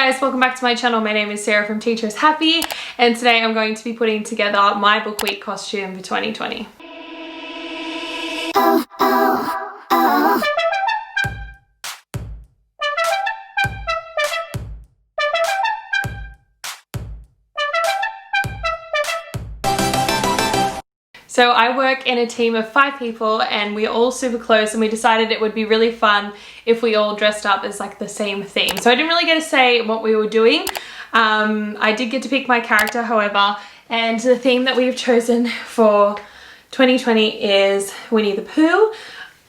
guys, welcome back to my channel. My name is Sarah from Teachers Happy, and today I'm going to be putting together my book week costume for 2020. So I work in a team of 5 people and we're all super close, and we decided it would be really fun if we all dressed up as like the same theme. So I didn't really get to say what we were doing. I did get to pick my character, however, and the theme that we've chosen for 2020 is Winnie the Pooh,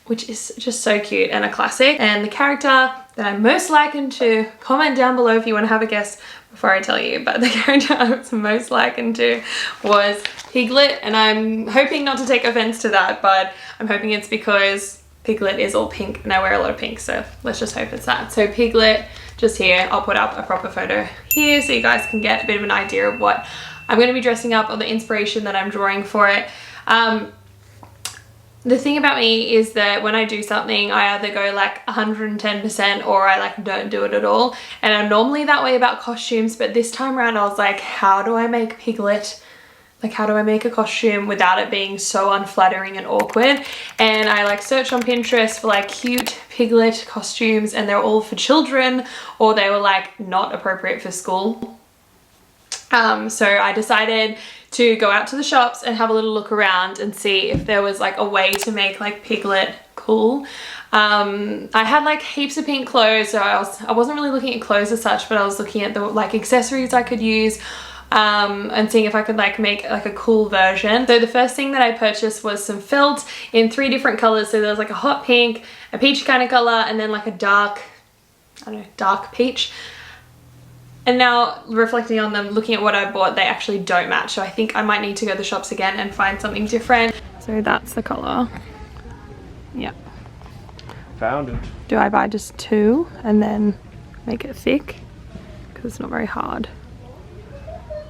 which is just so cute and a classic. And the character that I'm most likened to, comment down below if you want to have a guess before I tell you, but the character I was most likened to was Piglet, and I'm hoping not to take offense to that, but I'm hoping it's because Piglet is all pink and I wear a lot of pink, so let's just hope it's that. So Piglet, just here, I'll put up a proper photo here so you guys can get a bit of an idea of what I'm going to be dressing up, or the inspiration that I'm drawing for it. The thing about me is that when I do something, I either go like 110% or I like don't do it at all. And I'm normally that way about costumes, but this time around I was like, how do I make Piglet, like how do I make a costume without it being so unflattering and awkward? And I like searched on Pinterest for like cute Piglet costumes, and they're all for children, or they were like not appropriate for school. So I decided to go out to the shops and have a little look around and see if there was like a way to make like Piglet cool. I had like heaps of pink clothes, so I wasn't really looking at clothes as such, but I was looking at the like accessories I could use and seeing if I could like make like a cool version. So the first thing that I purchased was some felt in 3 different colors. So there was like a hot pink, a peach kind of color, and then like a dark, I don't know, dark peach. And now reflecting on them, looking at what I bought, they actually don't match. So I think I might need to go to the shops again and find something different. So that's the color. Yeah. Found it. Do I buy just 2 and then make it thick? Because it's not very hard.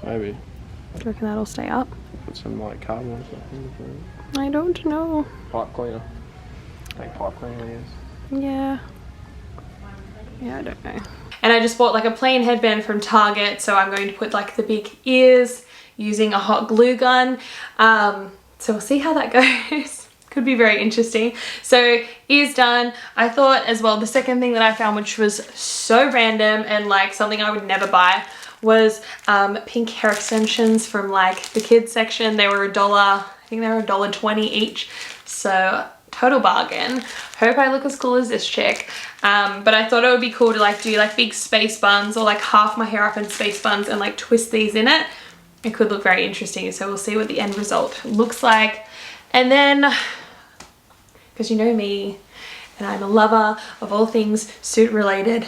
Maybe. Do you reckon that'll stay up? Put some like cardboard or something. I don't know. Pipe cleaner. I think pipe cleaner is. Yeah. Yeah, I don't know. And I just bought like a plain headband from Target, so I'm going to put like the big ears using a hot glue gun. So we'll see how that goes. Could be very interesting. So ears done. I thought as well, the second thing that I found, which was so random and like something I would never buy, was pink hair extensions from like the kids section. They were $1, I think they were $1.20 each. So total bargain. Hope I look as cool as this chick. But I thought it would be cool to like do like big space buns, or like half my hair up in space buns and like twist these in it. It could look very interesting, so we'll see what the end result looks like. And then, because you know me, and I'm a lover of all things suit related,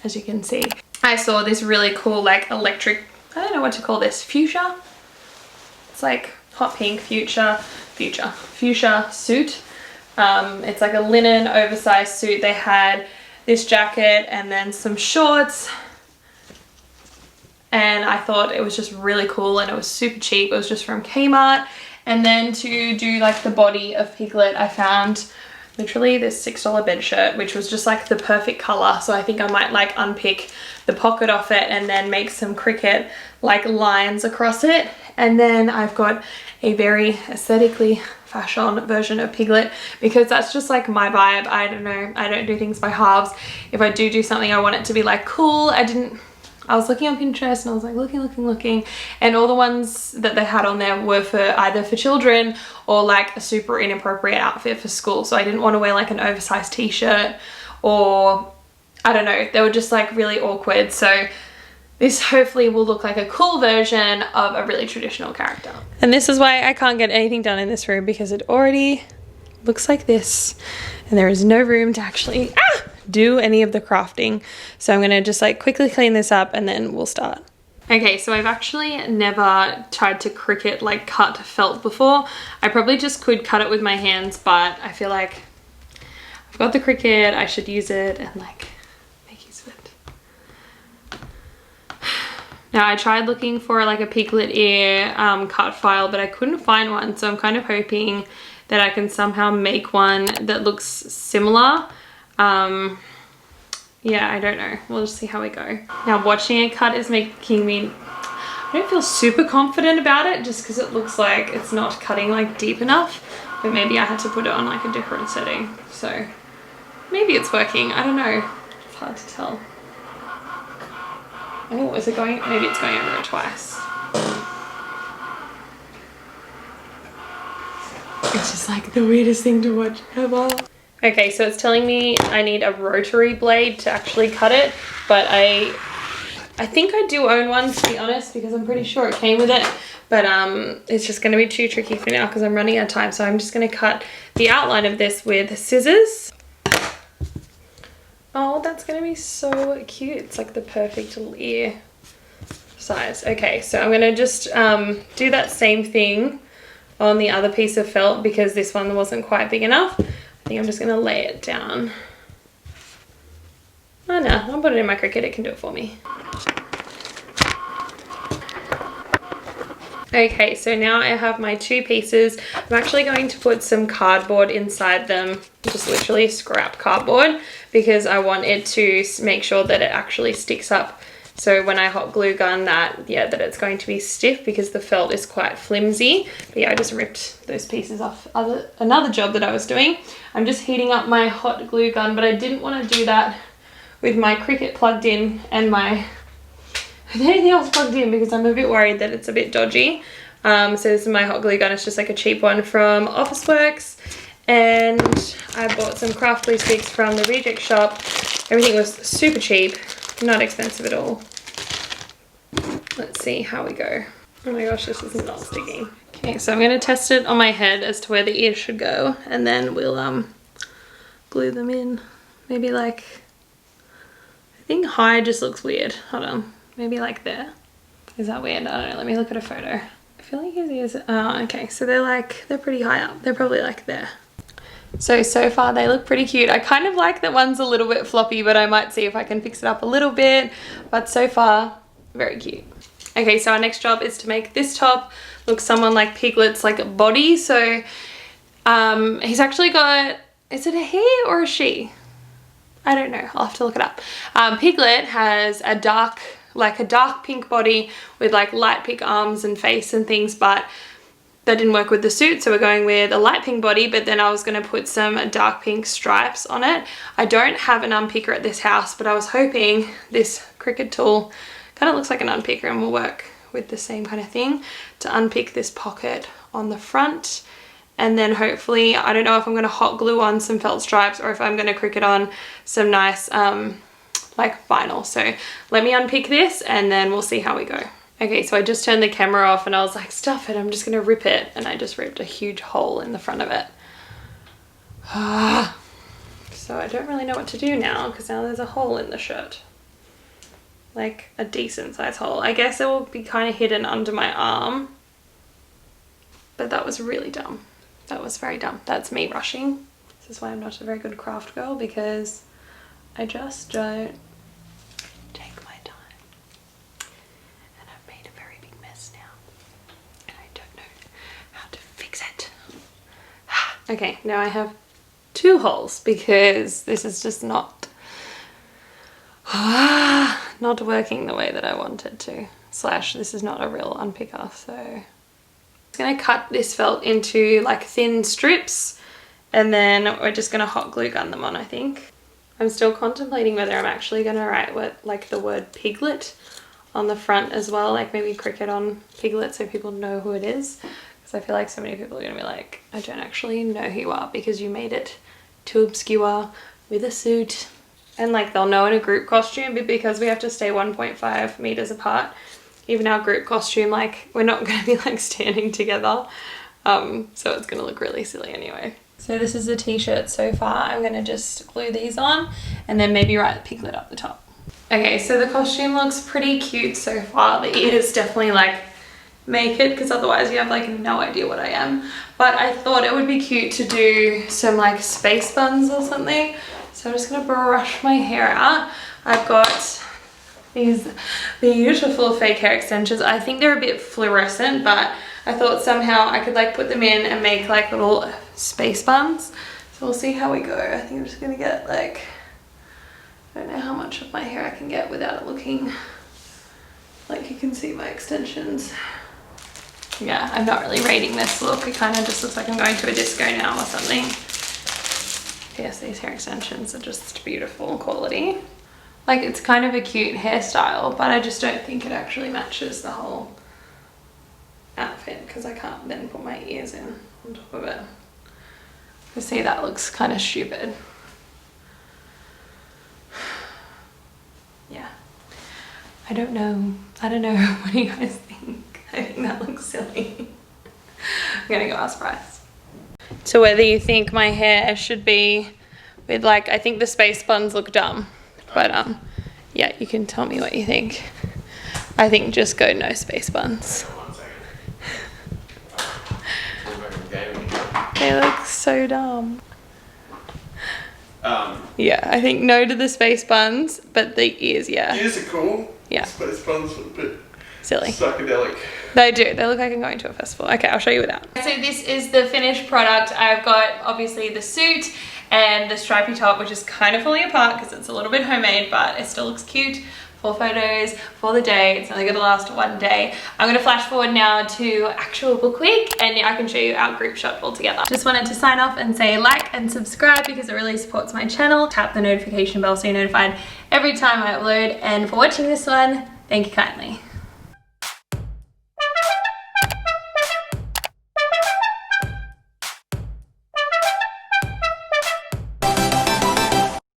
as you can see, I saw this really cool like electric, I don't know what to call this, fuchsia? It's like hot pink fuchsia suit. It's like a linen oversized suit. They had this jacket and then some shorts, and I thought it was just really cool, and it was super cheap. It was just from Kmart. And then to do like the body of Piglet, I found literally this $6 bed shirt, which was just like the perfect color. So I think I might like unpick the pocket off it and then make some cricket like lines across it. And then I've got a very aesthetically fashion version of Piglet, because that's just like my vibe. I don't know, I don't do things by halves. If I do something, I want it to be like cool. I was looking on Pinterest and I was like looking, and all the ones that they had on there were for either for children or like a super inappropriate outfit for school. So I didn't want to wear like an oversized t-shirt, or I don't know, they were just like really awkward. So this hopefully will look like a cool version of a really traditional character. And this is why I can't get anything done in this room, because it already looks like this and there is no room to actually do any of the crafting. So I'm gonna just like quickly clean this up and then we'll start. Okay, so I've actually never tried to Cricut like cut felt before. I probably just could cut it with my hands, but I feel like I've got the Cricut, I should use it and like make use of it. Now I tried looking for like a Piglet ear cut file, but I couldn't find one. So I'm kind of hoping that I can somehow make one that looks similar. yeah, I don't know. We'll just see how we go. Now watching it cut is making me, I don't feel super confident about it just because it looks like it's not cutting like deep enough, but maybe I had to put it on like a different setting. So maybe it's working, I don't know. It's hard to tell. Oh, is it going, maybe it's going over it twice. It's just like the weirdest thing to watch ever. Okay, so it's telling me I need a rotary blade to actually cut it, but I think I do own one, to be honest, because I'm pretty sure it came with it, but it's just going to be too tricky for now because I'm running out of time. So I'm just going to cut the outline of this with scissors. Oh, that's going to be so cute. It's like the perfect little ear size. Okay, so I'm going to just do that same thing on the other piece of felt because this one wasn't quite big enough. I think I'm just going to lay it down. Oh no, I'll put it in my Cricut, it can do it for me. Okay, so now I have my two pieces. I'm actually going to put some cardboard inside them, just literally scrap cardboard, because I want it to make sure that it actually sticks up. So when I hot glue gun that, yeah, that it's going to be stiff because the felt is quite flimsy. But yeah, I just ripped those pieces off another job that I was doing. I'm just heating up my hot glue gun, but I didn't want to do that with my Cricut plugged in and with anything else plugged in because I'm a bit worried that it's a bit dodgy. So this is my hot glue gun. It's just like a cheap one from Officeworks. And I bought some craft glue sticks from the reject shop. Everything was super cheap. Not expensive at all. Let's see how we go. Oh my gosh, this is not sticking. Okay, so I'm going to test it on my head as to where the ears should go, and then we'll glue them in. Maybe like, I think high just looks weird. Hold on, maybe like there. Is that weird? I don't know. Let me look at a photo. I feel like his ears. Oh, okay. So they're pretty high up. They're probably like there. So far they look pretty cute. I kind of like that one's a little bit floppy, but I might see if I can fix it up a little bit. But so far, very cute. Okay, so our next job is to make this top look somewhat like Piglet's like body. So he's actually got, is it a he or a she? I don't know, I'll have to look it up. Piglet has a dark pink body with like light pink arms and face and things, but that didn't work with the suit, so we're going with a light pink body, but then I was going to put some dark pink stripes on it. I don't have an unpicker at this house, but I was hoping this Cricut tool kind of looks like an unpicker and will work with the same kind of thing to unpick this pocket on the front. And then hopefully, I don't know if I'm going to hot glue on some felt stripes or if I'm going to Cricut on some nice like vinyl. So let me unpick this and then we'll see how we go. Okay, so I just turned the camera off and I was like, stuff it, I'm just gonna rip it. And I just ripped a huge hole in the front of it. So I don't really know what to do now because now there's a hole in the shirt. Like a decent size hole. I guess it will be kind of hidden under my arm. But that was really dumb. That was very dumb. That's me rushing. This is why I'm not a very good craft girl, because I just don't take my time. And I've made a very big mess now. And I don't know how to fix it. Okay, now I have 2 holes because this is just not working the way that I wanted to. Slash, this is not a real unpicker, so I'm gonna cut this felt into like thin strips and then we're just gonna hot glue gun them on, I think. I'm still contemplating whether I'm actually gonna write like the word Piglet on the front as well, like maybe Cricut on Piglet so people know who it is. Because I feel like so many people are gonna be like, I don't actually know who you are because you made it too obscure with a suit. And like they'll know in a group costume, but because we have to stay 1.5 meters apart, even our group costume, like we're not going to be like standing together, so it's going to look really silly anyway. So this is the t-shirt so far. I'm going to just glue these on and then maybe write Piglet up the top. Okay, so the costume looks pretty cute so far. The ears definitely like make it, because otherwise you have like no idea what I am. But I thought it would be cute to do some like space buns or something. So I'm just going to brush my hair out. I've got these beautiful fake hair extensions. I think they're a bit fluorescent, but I thought somehow I could like put them in and make like little space buns. So we'll see how we go. I think I'm just gonna get like I don't know how much of my hair I can get without it looking like you can see my extensions. Yeah, I'm not really rating this look. It kind of just looks like I'm going to a disco now or something. Yes, these hair extensions are just beautiful quality. Like, it's kind of a cute hairstyle, but I just don't think it actually matches the whole outfit because I can't then put my ears in on top of it. You see, that looks kind of stupid. Yeah. I don't know. What do you guys think? I think that looks silly. I'm gonna go ask Bryce. So whether you think my hair should be with, like, I think the space buns look dumb, but yeah, you can tell me what you think. I think just go no space buns. They look so dumb. Yeah, I think no to the space buns, but the ears, yeah. Ears are cool. Yeah. Space buns are a bit Silly. psychedelic. They do. They look like I'm going to a festival. Okay, I'll show you without. So this is the finished product. I've got obviously the suit and the stripy top, which is kind of falling apart because it's a little bit homemade, but it still looks cute for photos for the day. It's only going to last one day. I'm going to flash forward now to actual book week and I can show you our group shot all together. Just wanted to sign off and say like and subscribe because it really supports my channel. Tap the notification bell so you're notified every time I upload. And for watching this one, thank you kindly.